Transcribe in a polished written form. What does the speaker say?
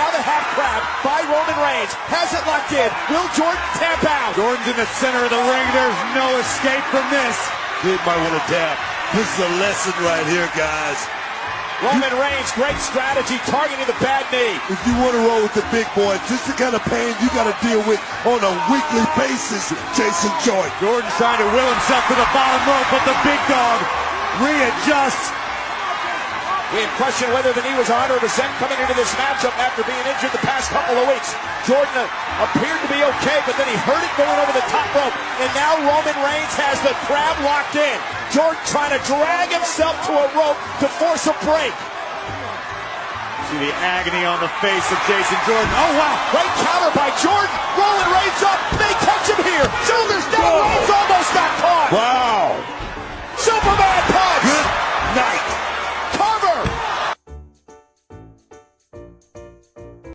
Now the half crab by Roman Reigns. Has it locked in. Will Jordan tap out? Jordan's in the center of the ring. There's no escape from this. He might want to tap. This is a lesson right here, guys. Roman Reigns, great strategy, targeting the bad knee. If you want to roll with the big boys, this is the kind of pain you got to deal with on a weekly basis, Jason Jordan. Jordan's trying to will himself to the bottom rope, but the big dog readjusts. We had questioned whether the knee was 100% coming into this matchup after being injured the past couple of weeks. Jordan appeared to be okay, but then he hurt it going over the top rope. And now Roman Reigns has the crab locked in. Jordan trying to drag himself to a rope to force a break. See the agony on the face of Jason Jordan. Oh, wow. Great counter by Jordan. Rolling Reigns up. May catch him here. Shoulders down. Reigns almost got caught. Wow. Superman punch.